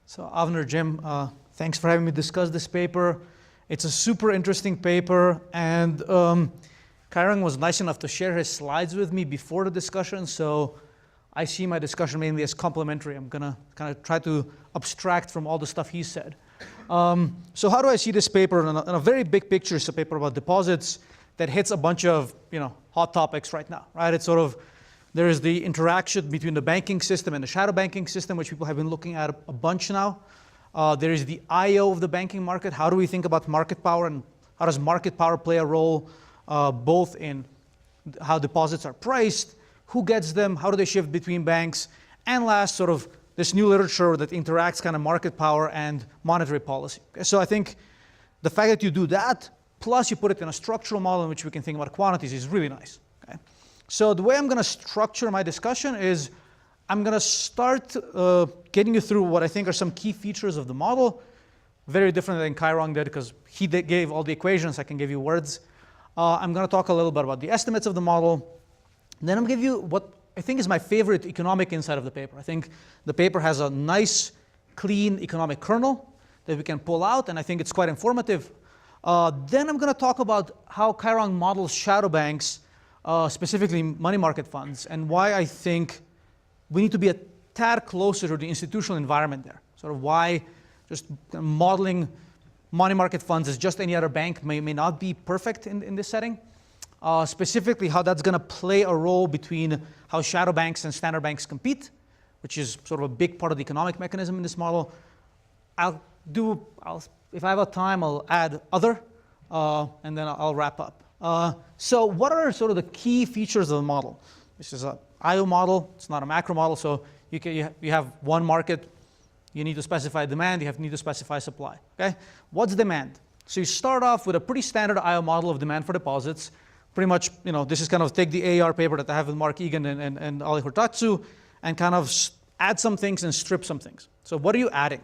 So Avner, Jim, thanks for having me discuss this paper. It's a super interesting paper, and Kairon was nice enough to share his slides with me before the discussion, so I see my discussion mainly as complementary. I'm gonna kind of try to abstract from all the stuff he said. So how do I see this paper? In a very big picture, it's a paper about deposits that hits a bunch of hot topics right now, right? It's sort of, there is the interaction between the banking system and the shadow banking system, which people have been looking at a bunch now. There is the I/O of the banking market. How do we think about market power, and how does market power play a role both in how deposits are priced, who gets them, how do they shift between banks, and last, sort of this new literature that interacts kind of market power and monetary policy. Okay, so I think the fact that you do that, plus you put it in a structural model in which we can think about quantities, is really nice. Okay? So the way I'm going to structure my discussion is I'm going to start getting you through what I think are some key features of the model, very different than Kairon did because he gave all the equations. I can give you words. I'm going to talk a little bit about the estimates of the model. Then I'm going to give you what I think is my favorite economic insight of the paper. I think the paper has a nice, clean economic kernel that we can pull out, and I think it's quite informative. Then I'm going to talk about how Kairon models shadow banks, specifically money market funds, and why I think we need to be a tad closer to the institutional environment there. Sort of why just modeling money market funds as just any other bank may not be perfect in this setting. Specifically how that's going to play a role between how shadow banks and standard banks compete, which is sort of a big part of the economic mechanism in this model. If I have time, I'll add other, and then I'll wrap up. So what are sort of the key features of the model? This is a I/O model. It's not a macro model, so you have one market. You need to specify demand. You need to specify supply. Okay? What's demand? So you start off with a pretty standard I/O model of demand for deposits. Pretty much, this is kind of take the AR paper that I have with Mark Egan and Ali Hurtatsu and kind of add some things and strip some things. So what are you adding?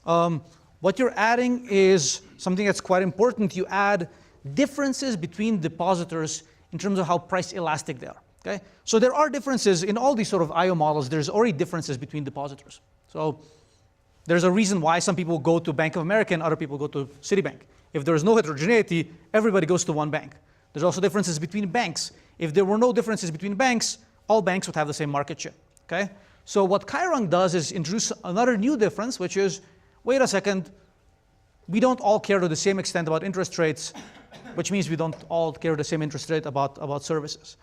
What you're adding is something that's quite important. You add differences between depositors in terms of how price elastic they are. Okay? So there are differences in all these sort of I/O models. There's already differences between depositors. So there's a reason why some people go to Bank of America and other people go to Citibank. If there is no heterogeneity, everybody goes to one bank. There's also differences between banks. If there were no differences between banks, all banks would have the same market share. Okay? So what Kairon does is introduce another new difference, which is, wait a second, we don't all care to the same extent about interest rates, which means we don't all care to the same interest rate about services.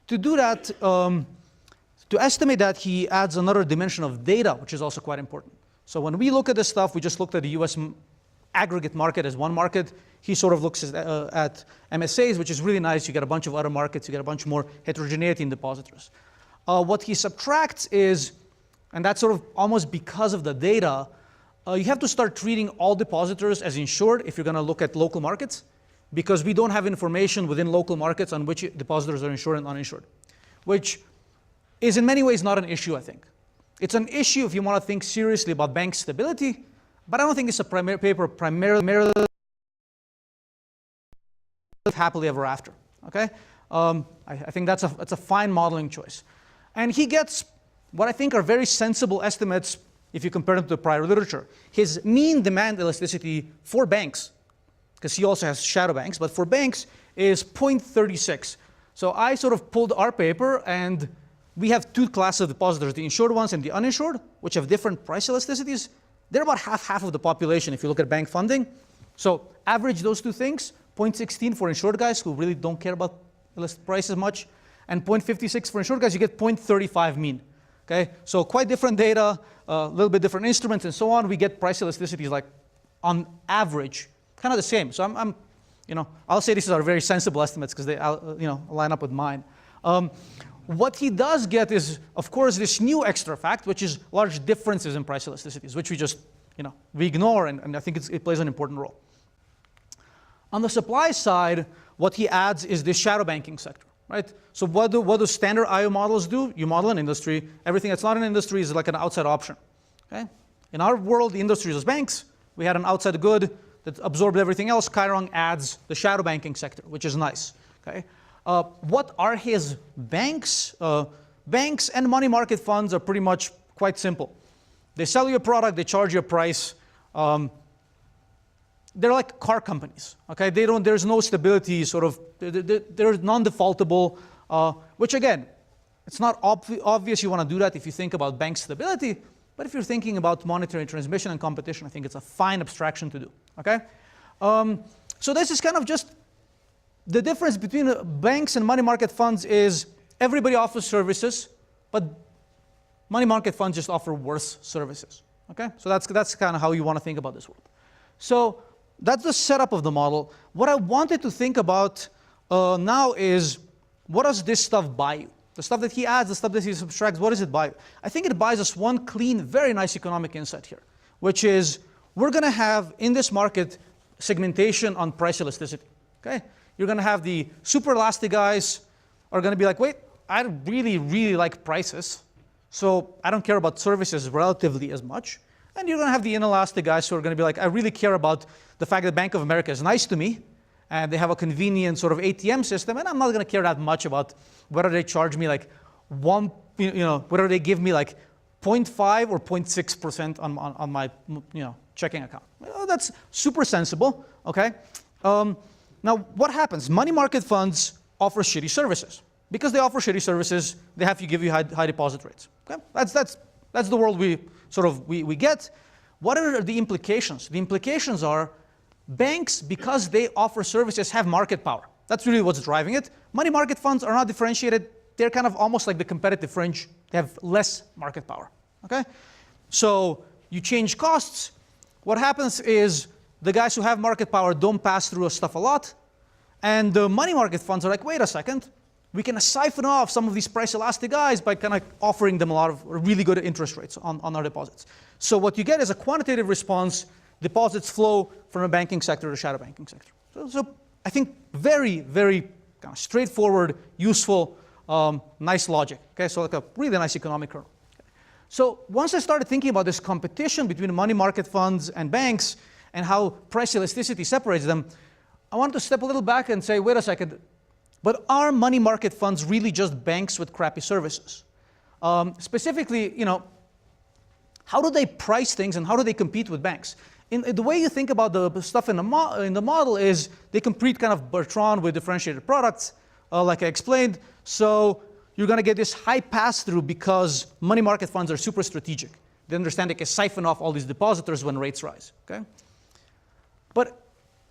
To do that, to estimate that, he adds another dimension of data, which is also quite important. So when we look at this stuff, we just looked at the US aggregate market as one market. He sort of looks at MSAs, which is really nice. You get a bunch of other markets. You get a bunch more heterogeneity in depositors. What he subtracts is, and that's sort of almost because of the data, you have to start treating all depositors as insured if you're going to look at local markets, because we don't have information within local markets on which depositors are insured and uninsured, which is in many ways not an issue, I think. It's an issue if you want to think seriously about bank stability, but I don't think it's a paper primarily happily ever after. Okay, I think that's a fine modeling choice, and he gets what I think are very sensible estimates if you compare them to the prior literature. His mean demand elasticity for banks, because he also has shadow banks, but for banks is 0.36. So I sort of pulled our paper, and we have two classes of depositors, the insured ones and the uninsured, which have different price elasticities. They're about half of the population if you look at bank funding. So average those two things, 0.16 for insured guys who really don't care about prices much, and 0.56 for insured guys, you get 0.35 mean. Okay, so quite different data, a little bit different instruments and so on. We get price elasticities like on average kind of the same. So I'll say these are very sensible estimates because they line up with mine. What he does get is, of course, this new extra fact, which is large differences in price elasticities, which we just we ignore, and I think it plays an important role. On the supply side, what he adds is the shadow banking sector, right? So what do standard I/O models do? You model an industry. Everything that's not an industry is like an outside option. Okay? In our world, the industry is banks. We had an outside good that absorbed everything else. Kairon adds the shadow banking sector, which is nice. Okay? What are his banks? Banks and money market funds are pretty much quite simple. They sell you a product, they charge you a price. They're like car companies, okay? There's no stability, sort of, they're non-defaultable, which again, it's not obvious you want to do that if you think about bank stability, but if you're thinking about monetary transmission and competition, I think it's a fine abstraction to do, okay? So this is kind of just the difference between banks and money market funds is everybody offers services, but money market funds just offer worse services, okay? So that's kind of how you want to think about this world. So that's the setup of the model. What I wanted to think about now is, what does this stuff buy you? The stuff that he adds, the stuff that he subtracts, what does it buy you? I think it buys us one clean, very nice economic insight here, which is we're going to have in this market segmentation on price elasticity, okay? You're going to have the super elastic guys are going to be like, wait, I really, really like prices, so I don't care about services relatively as much. And you're going to have the inelastic guys who are going to be like, I really care about the fact that Bank of America is nice to me, and they have a convenient sort of ATM system, and I'm not going to care that much about whether they charge me like whether they give me like 0.5 or 0.6% on my checking account. Well, that's super sensible, okay? Now, what happens? Money market funds offer shitty services. Because they offer shitty services, they have to give you high deposit rates. Okay? That's the world we get. What are the implications? The implications are banks, because they offer services, have market power. That's really what's driving it. Money market funds are not differentiated. They're kind of almost like the competitive fringe. They have less market power. Okay? So you change costs. What happens is the guys who have market power don't pass through stuff a lot. And the money market funds are like, wait a second. We can siphon off some of these price elastic guys by kind of offering them a lot of really good interest rates on our deposits. So what you get is a quantitative response. Deposits flow from a banking sector to shadow banking sector. So I think very, very kind of straightforward, useful, nice logic. Okay, so like a really nice economic kernel. Okay. So once I started thinking about this competition between money market funds and banks and how price elasticity separates them, I wanted to step a little back and say, wait a second, but are money market funds really just banks with crappy services? Specifically, how do they price things and how do they compete with banks? The way you think about the stuff in the model is they compete kind of Bertrand with differentiated products, like I explained. So you're going to get this high pass-through because money market funds are super strategic. They understand they can siphon off all these depositors when rates rise. Okay? But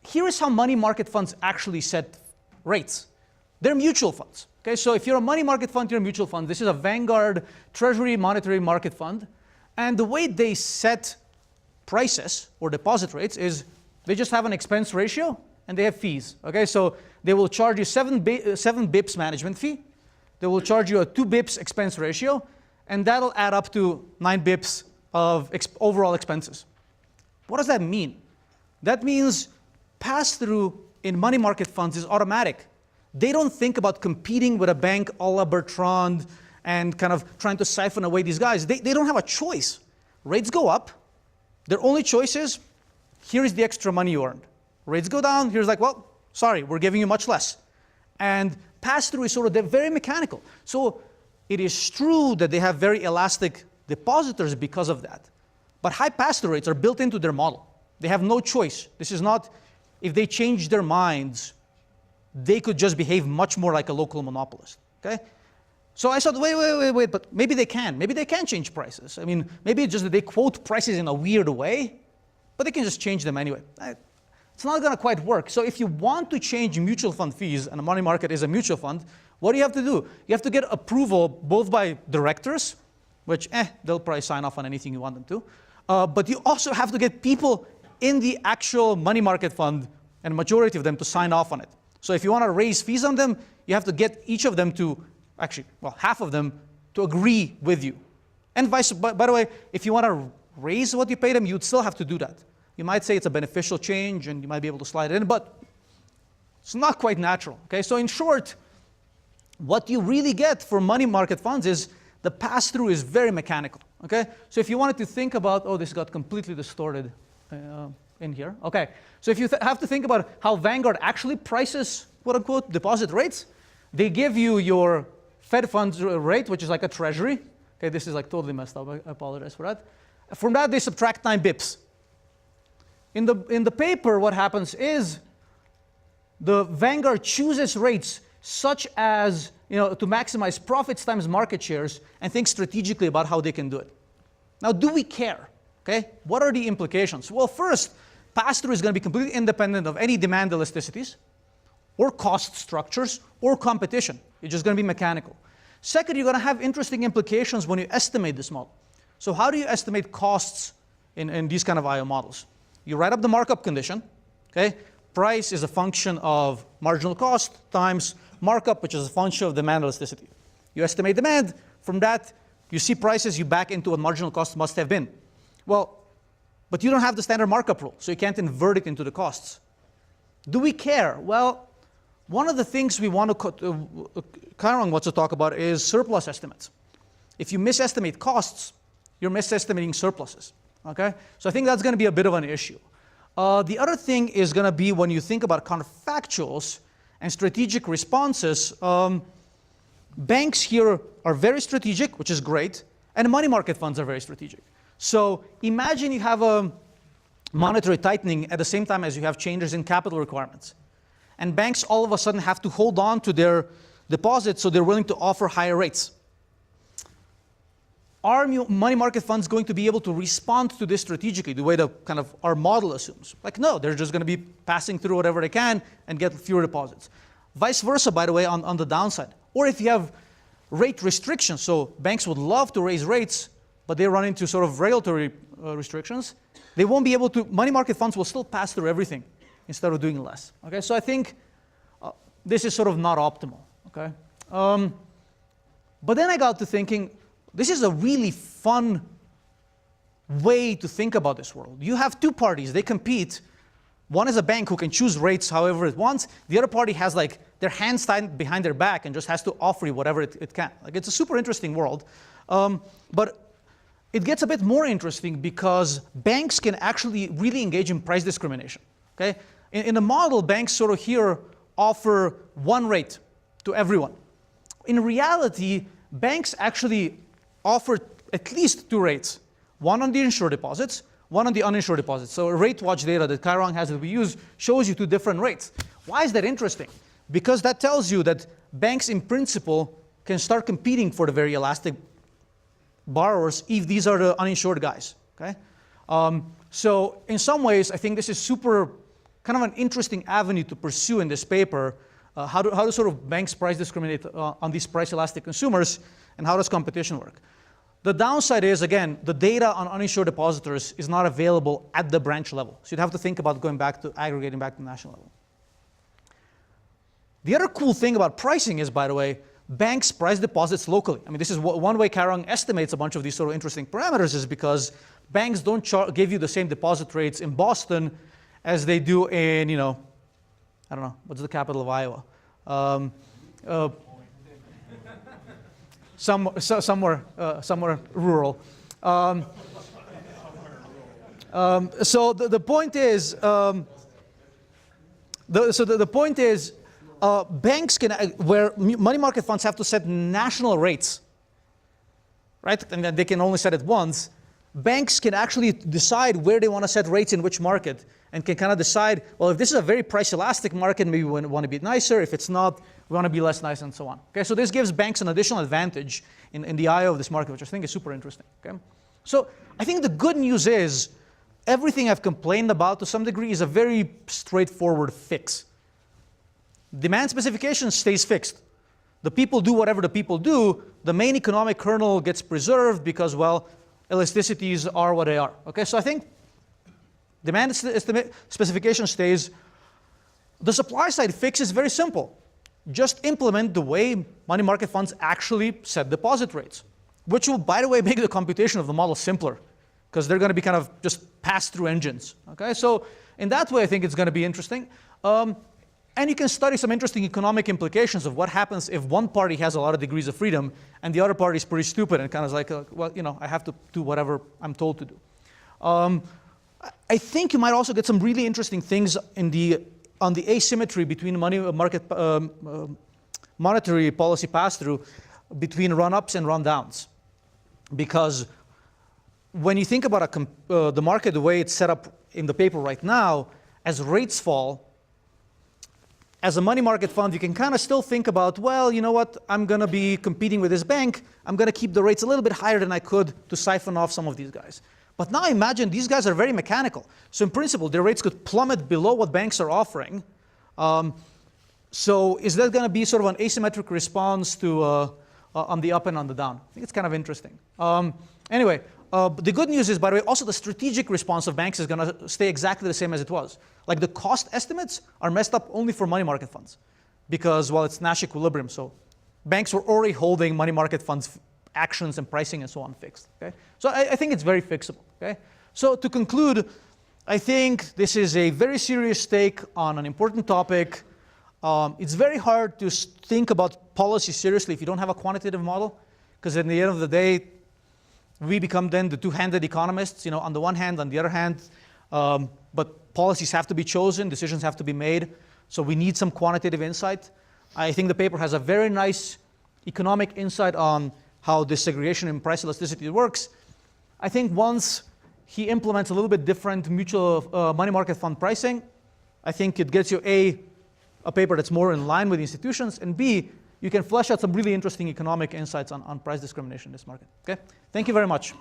here is how money market funds actually set rates. They're mutual funds. Okay? So if you're a money market fund, you're a mutual fund. This is a Vanguard Treasury Monetary Market Fund. And the way they set prices or deposit rates is they just have an expense ratio and they have fees. Okay, so they will charge you 7 bips management fee. They will charge you a 2 bips expense ratio, and that'll add up to 9 bips of overall expenses. What does that mean? That means pass-through in money market funds is automatic. They don't think about competing with a bank a la Bertrand and kind of trying to siphon away these guys. They don't have a choice. Rates go up. Their only choice is, here is the extra money you earned. Rates go down, here's like, well, sorry, we're giving you much less. And pass-through is they're very mechanical. So it is true that they have very elastic depositors because of that. But high pass-through rates are built into their model. They have no choice. This is not, if they change their minds, they could just behave much more like a local monopolist. Okay? So I thought, wait, but maybe they can. Maybe they can change prices. I mean, maybe it's just that they quote prices in a weird way, but they can just change them anyway. It's not going to quite work. So if you want to change mutual fund fees, and a money market is a mutual fund, what do you have to do? You have to get approval both by directors, which they'll probably sign off on anything you want them to, but you also have to get people in the actual money market fund, and a majority of them to sign off on it. So if you want to raise fees on them, you have to get each of them to half of them to agree with you. And by the way, if you want to raise what you pay them, you'd still have to do that. You might say it's a beneficial change and you might be able to slide it in, but it's not quite natural. Okay? So in short, what you really get for money market funds is the pass-through is very mechanical. Okay? So if you wanted to think about, this got completely distorted in here. Okay, so if you have to think about how Vanguard actually prices, quote unquote, deposit rates, they give you your Fed funds rate, which is like a treasury. Okay, this is like totally messed up. I apologize for that. From that, they subtract 9 bips. In the paper, what happens is the Vanguard chooses rates such as, to maximize profits times market shares and think strategically about how they can do it. Now, do we care? Okay, what are the implications? Well, first, pass-through is going to be completely independent of any demand elasticities or cost structures or competition. It's just going to be mechanical. Second, you're going to have interesting implications when you estimate this model. So how do you estimate costs in these kind of IO models? You write up the markup condition. Okay, price is a function of marginal cost times markup, which is a function of demand elasticity. You estimate demand. From that, you see prices, you back into what marginal cost must have been. Well, but you don't have the standard markup rule, so you can't invert it into the costs. Do we care? Well, one of the things we want to, Karen wants to talk about is surplus estimates. If you misestimate costs, you're misestimating surpluses. Okay? So I think that's going to be a bit of an issue. The other thing is going to be when you think about counterfactuals and strategic responses, banks here are very strategic, which is great, and money market funds are very strategic. So imagine you have a monetary tightening at the same time as you have changes in capital requirements. And banks all of a sudden have to hold on to their deposits, so they're willing to offer higher rates. Are money market funds going to be able to respond to this strategically, the way that kind of our model assumes? Like, no, they're just going to be passing through whatever they can and get fewer deposits. Vice versa, by the way, on the downside. Or if you have rate restrictions, so banks would love to raise rates, but they run into sort of regulatory restrictions, they won't be able to, money market funds will still pass through everything instead of doing less. Okay, so I think this is sort of not optimal. Okay, but then I got to thinking, this is a really fun way to think about this world. You have two parties, they compete. One is a bank who can choose rates however it wants. The other party has like their hands tied behind their back and just has to offer you whatever it can. Like, it's a super interesting world. But it gets a bit more interesting because banks can actually really engage in price discrimination. Okay? In the model, banks sort of here offer one rate to everyone. In reality, banks actually offer at least two rates. One on the insured deposits, one on the uninsured deposits. So rate watch data that Chiron has that we use shows you two different rates. Why is that interesting? Because that tells you that banks in principle can start competing for the very elastic borrowers if these are the uninsured guys. Okay? So in some ways, I think this is super kind of an interesting avenue to pursue in this paper. How do sort of banks price discriminate on these price elastic consumers, and how does competition work? The downside is, again, the data on uninsured depositors is not available at the branch level. So you'd have to think about going back to aggregating back to the national level. The other cool thing about pricing is, by the way, banks price deposits locally. I mean, this is one way Chiron estimates a bunch of these sort of interesting parameters, is because banks don't give you the same deposit rates in Boston as they do in, I don't know, what's the capital of Iowa? Somewhere rural. So the point is, the point is, banks can, where money market funds have to set national rates, right? And then they can only set it once. Banks can actually decide where they want to set rates in which market, and can kind of decide, well, if this is a very price elastic market, maybe we want to be nicer. If it's not, we want to be less nice, and so on. Okay, so this gives banks an additional advantage in the IO of this market, which I think is super interesting. Okay, so I think the good news is everything I've complained about to some degree is a very straightforward fix. Demand specification stays fixed. The people do whatever the people do. The main economic kernel gets preserved because, well, elasticities are what they are. Okay, so I think demand specification stays. The supply side fix is very simple. Just implement the way money market funds actually set deposit rates, which will, by the way, make the computation of the model simpler, because they're going to be kind of just pass-through engines. Okay, so in that way, I think it's going to be interesting. And you can study some interesting economic implications of what happens if one party has a lot of degrees of freedom and the other party is pretty stupid and kind of like, well, I have to do whatever I'm told to do. I think you might also get some really interesting things on the asymmetry between monetary policy pass-through between run-ups and run-downs. Because when you think about the market, the way it's set up in the paper right now, as rates fall, as a money market fund, you can kind of still think about, well, you know what, I'm going to be competing with this bank. I'm going to keep the rates a little bit higher than I could to siphon off some of these guys. But now imagine these guys are very mechanical. So in principle, their rates could plummet below what banks are offering. So is that going to be sort of an asymmetric response to on the up and on the down? I think it's kind of interesting. Anyway, the good news is, by the way, also the strategic response of banks is going to stay exactly the same as it was. Like the cost estimates are messed up only for money market funds because, well, it's Nash equilibrium. So banks were already holding money market funds actions and pricing and so on fixed. Okay? So I think it's very fixable. Okay? So to conclude, I think this is a very serious take on an important topic. It's very hard to think about policy seriously if you don't have a quantitative model, because at the end of the day, we become then the two-handed economists, you know, on the one hand, on the other hand, but policies have to be chosen, decisions have to be made, so we need some quantitative insight. I think the paper has a very nice economic insight on how this segregation in price elasticity works. I think once he implements a little bit different mutual money market fund pricing, I think it gets you a paper that's more in line with the institutions, and B, you can flesh out some really interesting economic insights on price discrimination in this market. Okay? Thank you very much.